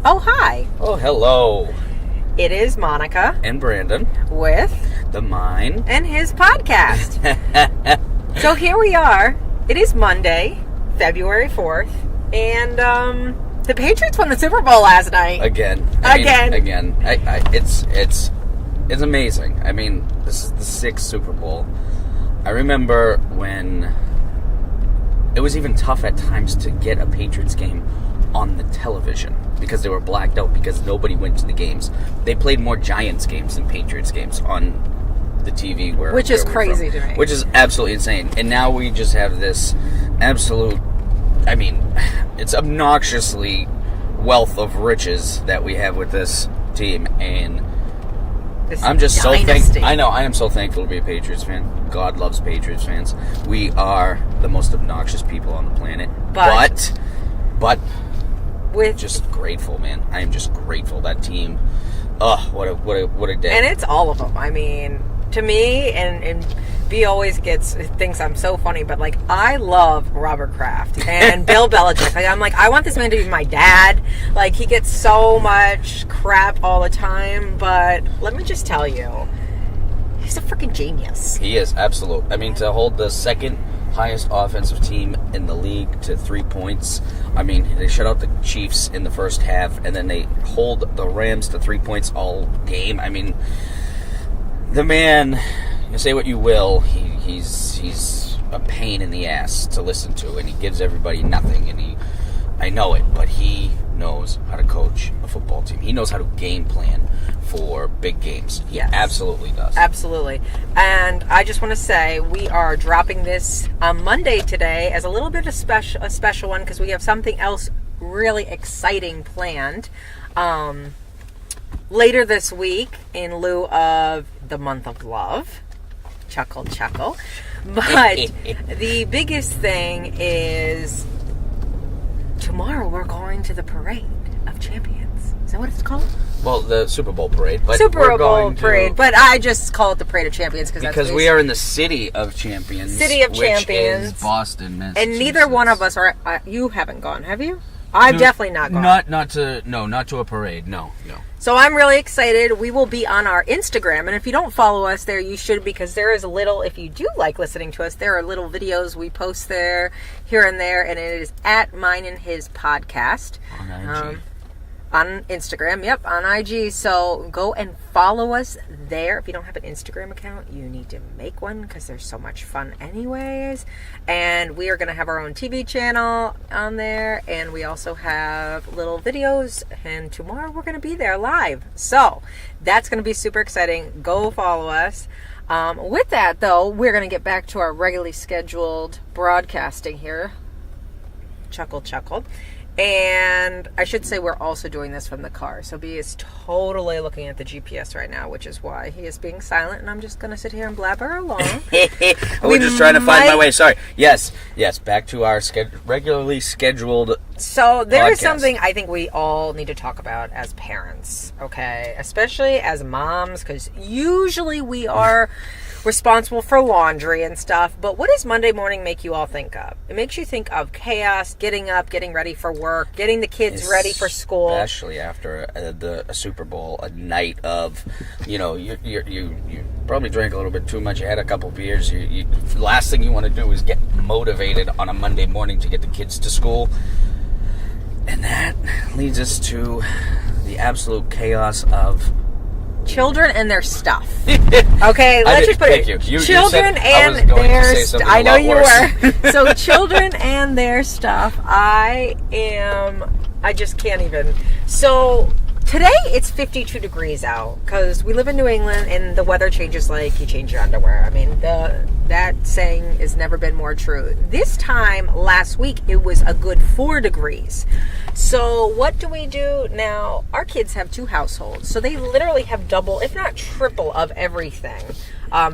Oh, hi. Oh, hello. It is Monica And Brandon. with The Mine. and his podcast. So here we are. It is Monday, February 4th, and the Patriots won the Super Bowl last night. Again. It's amazing. I mean, this is the 6th Super Bowl. I remember when it was even tough at times to get a Patriots game on the television because they were blacked out because nobody went to the games. They played more Giants games than Patriots games on the TV. Which is crazy to me. Which is absolutely insane. And now we just have this absolute, I mean, it's obnoxiously wealth of riches that we have with this team. And I'm just so thankful. I know, I am so thankful to be a Patriots fan. God loves Patriots fans. We are the most obnoxious people on the planet. But with just grateful, man. I am just grateful. That team. Oh, what a day. And it's all of them. I mean, to me, and B always thinks I'm so funny, but like, I love Robert Kraft and Bill Belichick. Like, I'm like, I want this man to be my dad. Like, he gets so much crap all the time, but let me just tell you, he's a freaking genius. He is, absolute. I mean, to hold the second highest offensive team in the league to 3 points. I mean, they shut out the Chiefs in the first half, and then they hold the Rams to 3 points all game. I mean, the man, you say what you will, he's a pain in the ass to listen to, and he gives everybody nothing, and I know it, but he knows how to coach a football team. He knows how to game plan for big games. He absolutely does. Absolutely. And I just want to say we are dropping this on Monday today as a little bit of a special one because we have something else really exciting planned later this week in lieu of the month of love. Chuckle. But the biggest thing is tomorrow we're going to the Parade of Champions. Is that what it's called? Well, the Super Bowl parade. But Super Bowl parade. But I just call it the Parade of Champions because we are in the City of Champions. City of Champions. Which is Boston, Massachusetts. And neither one of us are. You haven't gone, have you? I've definitely not gone. Not to a parade. No. So I'm really excited. We will be on our Instagram, and if you don't follow us there, you should, because there is a little, if you do like listening to us, there are little videos we post there, here and there, and it is at Mine and His Podcast. On IG. On Instagram, on IG. So go and follow us there. If you don't have an Instagram account, you need to make one because there's so much fun anyways. And we are going to have our own TV channel on there. And we also have little videos. And tomorrow we're going to be there live. So that's going to be super exciting. Go follow us. With that, though, we're going to get back to our regularly scheduled broadcasting here. Chuckle. And I should say we're also doing this from the car. So B is totally looking at the GPS right now, which is why he is being silent. And I'm just going to sit here and blabber along. We're just trying to find my way. Sorry. Yes. Back to our regularly scheduled So there podcast. Is something I think we all need to talk about as parents, okay? Especially as moms, because usually we are responsible for laundry and stuff, but what does Monday morning make you all think of? It makes you think of chaos, getting up, getting ready for work, getting the kids ready for school. Especially after a Super Bowl, a night of, you probably drank a little bit too much, you had a couple beers, the last thing you want to do is get motivated on a Monday morning to get the kids to school. And that leads us to the absolute chaos of children and their stuff. Okay, let's just put it. Children and their stuff. I know you were. So children and their stuff. I just can't even. So today it's 52 degrees out because we live in New England and the weather changes like you change your underwear. I mean, that saying has never been more true. This time last week it was a good 4 degrees. So what do we do now? Our kids have 2 households, so they literally have double, if not triple, of everything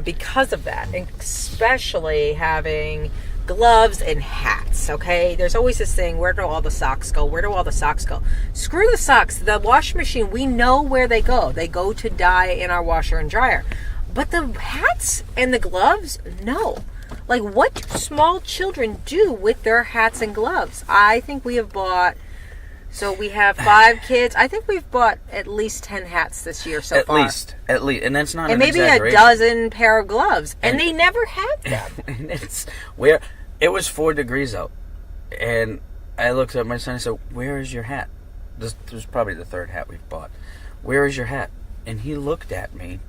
because of that, and especially having gloves and hats, okay? There's always this thing, where do all the socks go? Screw the socks. The washing machine, we know where they go. They go to dye in our washer and dryer. But the hats and the gloves, no. Like, what do small children do with their hats and gloves? I think we have bought So we have 5 kids. I think we've bought at least 10 hats this year so far. At least, and that's not and an maybe a dozen pair of gloves, and they never had them. And it was 4 degrees out, and I looked at my son and said, "Where is your hat?" This was probably the 3rd hat we've bought. "Where is your hat?" And he looked at me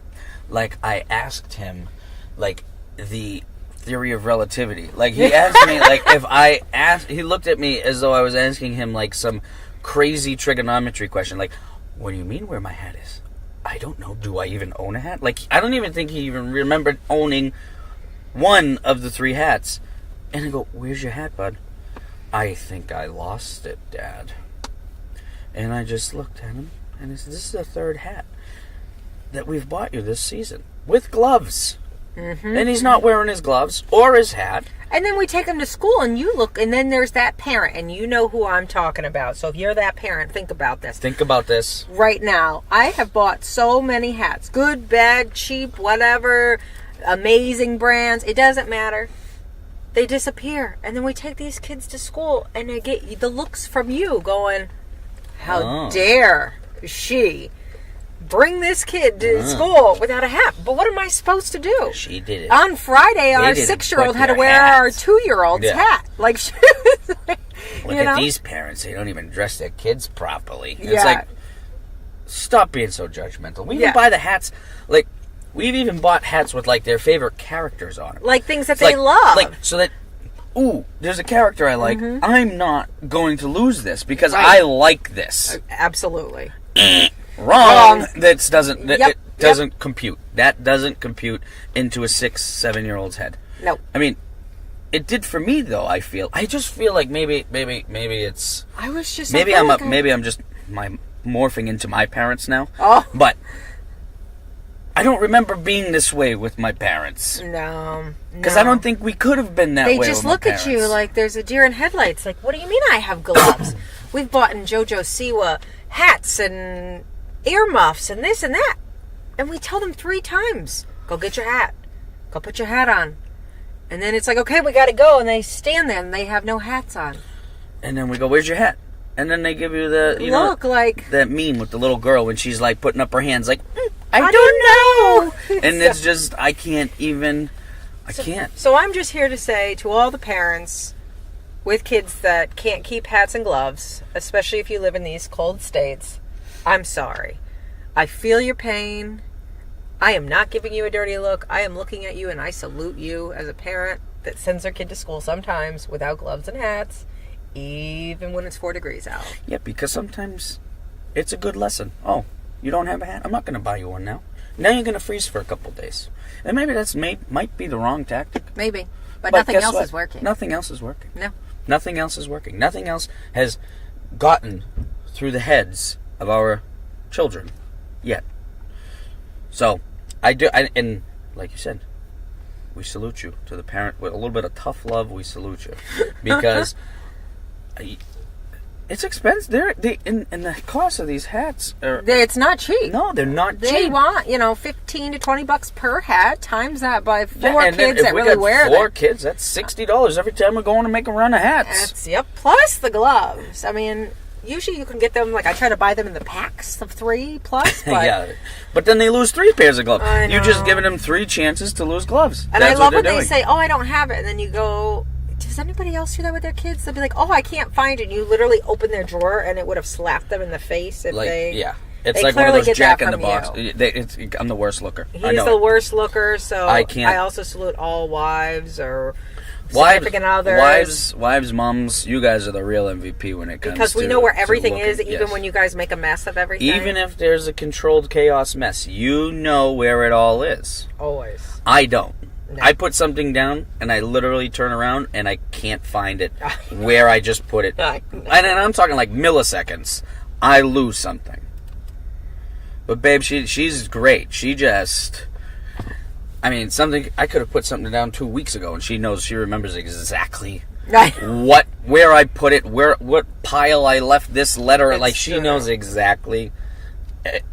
like I asked him, like, the theory of relativity. Like, he asked me, like, if I asked... He looked at me as though I was asking him, like, some crazy trigonometry question. Like, what do you mean where my hat is? I don't know. Do I even own a hat? Like, I don't even think he even remembered owning one of the 3 hats. And I go, "Where's your hat, bud?" "I think I lost it, Dad." And I just looked at him, and I said, "This is the 3rd hat that we've bought you this season. With gloves." Mm-hmm. And he's not wearing his gloves or his hat. And then we take him to school, and you look, and then there's that parent, and you know who I'm talking about. So if you're that parent, think about this. Think about this. Right now, I have bought so many hats. Good, bad, cheap, whatever, amazing brands. It doesn't matter. They disappear. And then we take these kids to school, and they get the looks from you going, how dare she bring this kid to school without a hat? But what am I supposed to do? She did it. On Friday, our 6-year-old had to wear our 2-year-old's hat. Like, she was like, look at these parents. They don't even dress their kids properly. It's like, stop being so judgmental. We even buy the hats, like, we've even bought hats with, like, their favorite characters on them. Like things that they love. Like, so that, ooh, there's a character I like. Mm-hmm. I'm not going to lose this because I like this. Absolutely. Wrong. That doesn't compute. That doesn't compute into a 6-7-year-old's head. No. I mean, it did for me though. I just feel like maybe it's. I was just. Maybe I'm just morphing into my parents now. Oh. But I don't remember being this way with my parents. No. Because I don't think we could have been that way. They just look at you like there's a deer in headlights. Like, what do you mean I have gloves? We've bought in JoJo Siwa hats and earmuffs and this and that. And we tell them 3 times, go get your hat. Go put your hat on. And then it's like, okay, we got to go. And they stand there and they have no hats on. And then we go, "Where's your hat?" And then they give you the, like that meme with the little girl when she's like putting up her hands like, I don't know. And it's just, I can't. So I'm just here to say to all the parents with kids that can't keep hats and gloves, especially if you live in these cold states, I'm sorry. I feel your pain. I am not giving you a dirty look. I am looking at you and I salute you as a parent that sends their kid to school sometimes without gloves and hats, even when it's 4 degrees out. Yeah, because sometimes it's a good lesson. Oh, you don't have a hat? I'm not going to buy you one now. Now you're going to freeze for a couple of days. And maybe that's might be the wrong tactic. Maybe. But nothing else is working. Nothing else is working. No. Nothing else is working. Nothing else has gotten through the heads of our children yet. So, and like you said, we salute you to the parent with a little bit of tough love. We salute you because it's expensive. And the cost of these hats it's not cheap. No, they're not cheap. They want, $15 to $20 per hat. Times that by 4 kids that really wear them. 4 kids, that's $60 every time we're going to make a run of hats. Plus the gloves. I mean, usually you can get them, like I try to buy them in the packs of 3 plus. But yeah, but then they lose 3 pairs of gloves. You're just giving them 3 chances to lose gloves. And I love when they say, "Oh, I don't have it," and then you go, does anybody else do that with their kids? They'll be like, "Oh, I can't find it." And you literally open their drawer, and it would have slapped them in the face if they. Yeah, it's like one of those Jack in the Box. I'm the worst looker. He's the worst looker, so I also salute all wives or significant others. Wives, moms, you guys are the real MVP when it comes to because we know where everything is, even when you guys make a mess of everything. Even if there's a controlled chaos mess, you know where it all is. Always. I don't. No. I put something down, and I literally turn around, and I can't find it where I just put it. And I'm talking like milliseconds. I lose something. But babe, she's great. She just... I could have put something down 2 weeks ago, and she remembers exactly where I put it, what pile I left this letter. She knows exactly.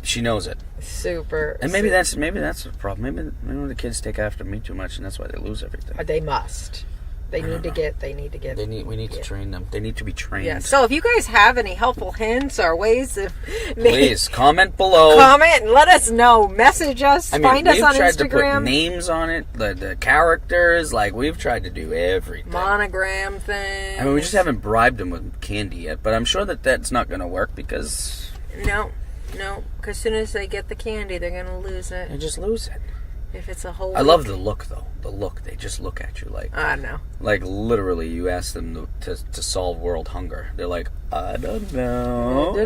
She knows it. Super. And maybe that's the problem. Maybe the kids take after me too much, and that's why they lose everything. They must. We need to train them. They need to be trained. Yeah. So if you guys have any helpful hints or ways of... Please, comment below. Comment and let us know. Message us. Find us on Instagram. We've tried to put names on it, the characters. Like, we've tried to do everything. Monogram things. I mean, we just haven't bribed them with candy yet. But I'm sure that's not going to work because... No. Because as soon as they get the candy, they're going to lose it. They just lose it. If it's a whole... I love the look, though. The look. They just look at you like... I know. Like, literally, you ask them to solve world hunger. They're like, I don't know.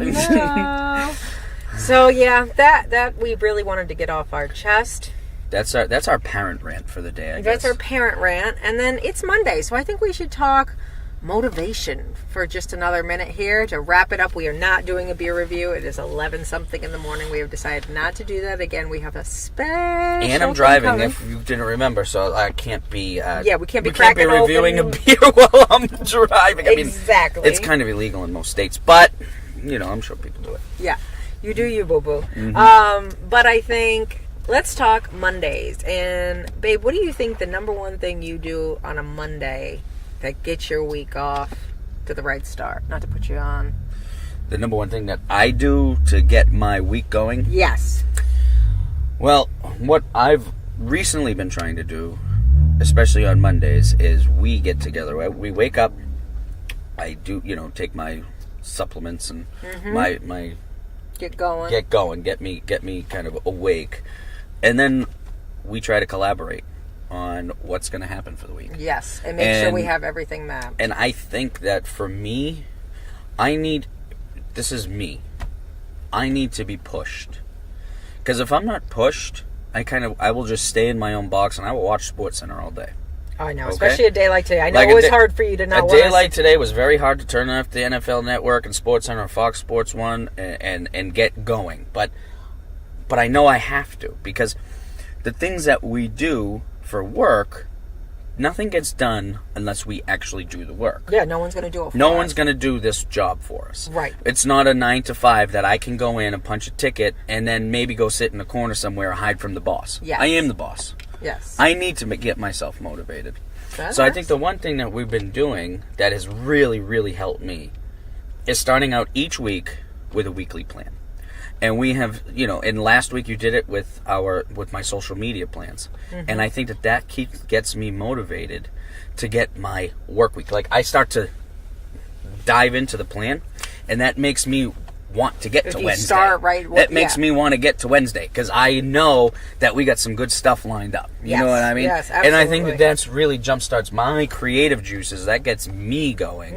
So, yeah, that we really wanted to get off our chest. That's our parent rant for the day, I guess. That's our parent rant. And then it's Monday, so I think we should talk motivation for just another minute here to wrap it up. We are not doing a beer review. It is 11-something in the morning. We have decided not to do that again. We have a special... And I'm driving, if you didn't remember, so I can't be... we can't be reviewing a beer while I'm driving. Exactly. I mean, it's kind of illegal in most states, but, I'm sure people do it. Yeah. You do you, boo-boo. Mm-hmm. But I think... Let's talk Mondays. And, babe, what do you think the number one thing you do on a Monday that gets your week off to the right start? Not to put you on. The number one thing that I do to get my week going? Yes. Well, what I've recently been trying to do, especially on Mondays, is we get together. We wake up, I do, take my supplements and my get going, get me kind of awake. And then we try to collaborate on what's going to happen for the week. Yes, and make sure we have everything mapped. And I think that for me, this is me. I need to be pushed. Because if I'm not pushed, I will just stay in my own box and I will watch SportsCenter all day. I know, especially a day like today. I know it was hard for you to not watch. A day like today was very hard to turn off the NFL Network and SportsCenter and Fox Sports 1 and get going. But I know I have to, because the things that we do for work, nothing gets done unless we actually do the work. Yeah, no one's going to do it for us. No one's going to do this job for us. Right. It's not a 9-to-5 that I can go in and punch a ticket and then maybe go sit in a corner somewhere and hide from the boss. Yes. I am the boss. Yes. I need to get myself motivated. That's so I think the one thing that we've been doing that has really, really helped me is starting out each week with a weekly plan. And we have, and last week you did it with my social media plans. Mm-hmm. And I think that gets me motivated to get my work week. Like, I start to dive into the plan, and that makes me want to get to Wednesday. That makes me want to get to Wednesday, because I know that we got some good stuff lined up. You know what I mean? Yes, absolutely. And I think that's really jumpstarts my creative juices. That gets me going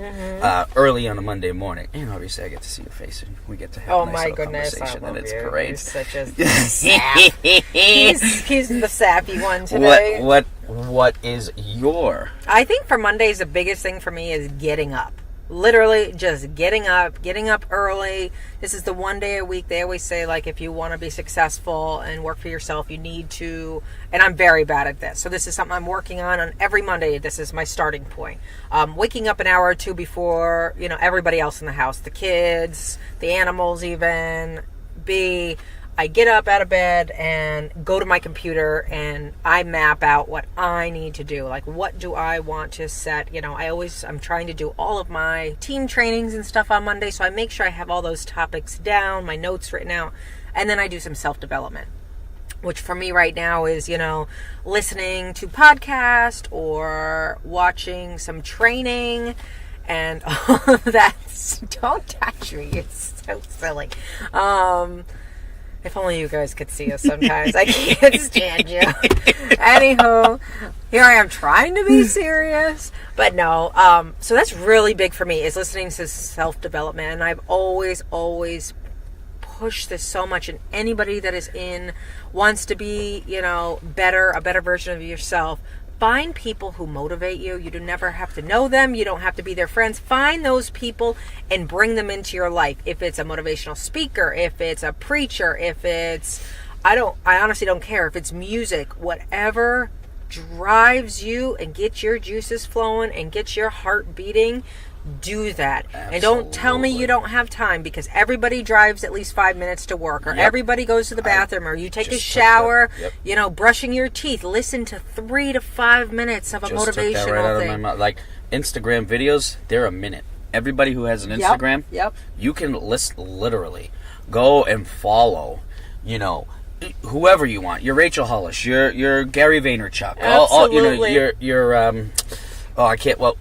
early on a Monday morning. And obviously I get to see your face and we get to have a nice conversation. And it's great. He's such a sap. he's the sappy one today. What is your... I think for Mondays the biggest thing for me is getting up. Literally just getting up early. This is the one day a week. They always say, like, if you want to be successful and work for yourself, you need to, and I'm very bad at this. So this is something I'm working on every Monday. This is my starting point. Waking up an hour or two before, everybody else in the house, the kids, the animals even. I get up out of bed and go to my computer and I map out what I need to do. Like, what do I want to set? I'm trying to do all of my team trainings and stuff on Monday. So I make sure I have all those topics down, my notes written out. And then I do some self-development, which for me right now is, listening to podcasts or watching some training and all of that. Don't touch me. It's so silly. If only you guys could see us sometimes. I can't stand you. Anywho, here I am trying to be serious. But no, so that's really big for me, is listening to self-development. And I've always pushed this so much. And anybody that wants to be, a better version of yourself, find people who motivate you. You do never have to know them. You don't have to be their friends. Find those people and bring them into your life. If it's a motivational speaker, if it's a preacher, if it's, I honestly don't care. If it's music, whatever drives you and gets your juices flowing and gets your heart beating, do that. Absolutely. And don't tell me you don't have time, because everybody drives at least 5 minutes to work, or everybody goes to the bathroom, or you take a shower, brushing your teeth. Listen to 3 to 5 minutes of a motivational thing. Out of my mouth. Like Instagram videos, they're a minute. Everybody who has an Instagram, you can literally go and follow, whoever you want. You're Rachel Hollis. You're Gary Vaynerchuk. Absolutely.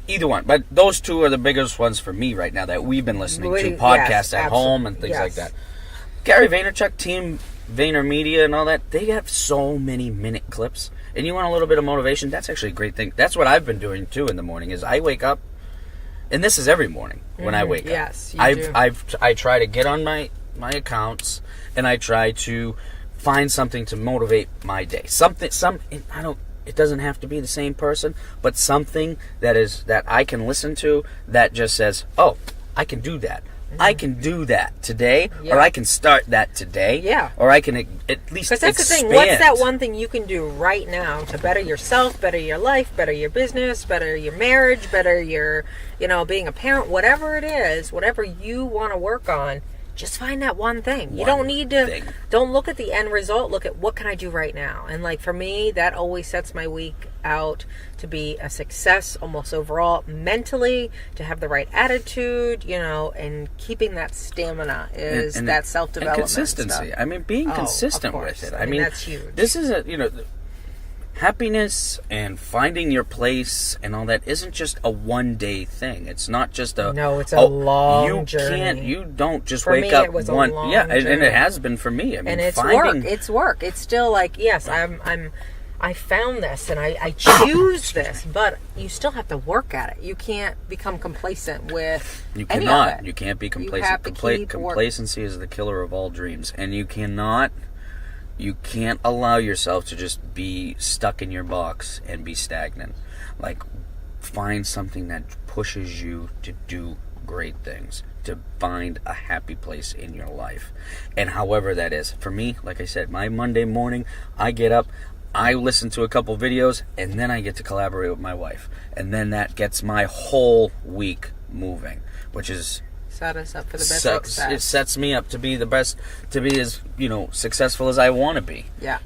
Either one. But those two are the biggest ones for me right now that we've been listening to. Podcasts at home and things like that. Gary Vaynerchuk, Team VaynerMedia and all that, they have so many minute clips. And you want a little bit of motivation, that's actually a great thing. That's what I've been doing too in the morning, is I wake up, and this is every morning when I wake up. Yes, you do. I try to get on my accounts, and I try to find something to motivate my day. It doesn't have to be the same person, but something that I can listen to that just says, "Oh, I can do that. I can do that today, or I can start that today, or I can at least expand." Because that's the thing. What's that one thing you can do right now to better yourself, better your life, better your business, better your marriage, better your, being a parent, whatever it is, whatever you want to work on. Just find that one thing. You don't need to, don't look at the end result. Look at what can I do right now. And like for me, that always sets my week out to be a success almost overall mentally, to have the right attitude, and keeping that stamina is that self-development and consistency. Stuff. I mean, being consistent with it. I mean, that's huge. This is happiness and finding your place and all that isn't just a one-day thing. It's not just it's a long journey. You don't just for wake me, up it was one. A long and journey. it has been for me. I mean, and it's work. It's work. It's still like, yes, I found this and I choose this, but you still have to work at it. You can't become complacent with any of it. You can't be complacent. You have to keep Complacency is the killer of all dreams, and you can't allow yourself to just be stuck in your box and be stagnant. Like, find something that pushes you to do great things, to find a happy place in your life. And however that is. For me, like I said, my Monday morning, I get up, I listen to a couple videos, and then I get to collaborate with my wife. And then that gets my whole week moving, which is... set us up for the best success. It sets me up to be the best, to be as, successful as I want to be. Yeah.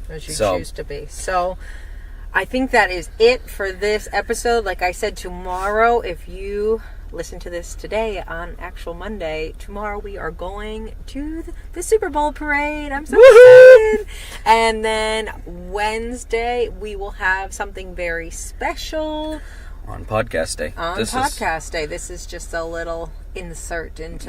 As you choose to be. So, I think that is it for this episode. Like I said, tomorrow, if you listen to this today on actual Monday, tomorrow we are going to the Super Bowl parade. I'm so excited. And then Wednesday, we will have something very special. On podcast day. This is just a little insert into.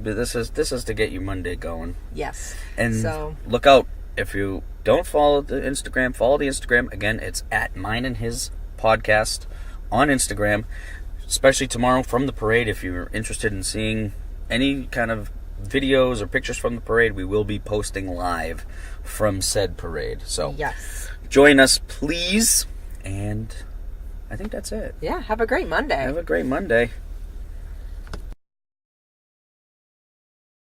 This is to get you Monday going. Yes. And so look out, if you don't follow the Instagram, follow the Instagram. Again, it's at Mine and His Podcast on Instagram. Especially tomorrow from the parade. If you're interested in seeing any kind of videos or pictures from the parade, we will be posting live from said parade. So yes, join us, please. And I think that's it. Yeah, have a great Monday. Have a great Monday.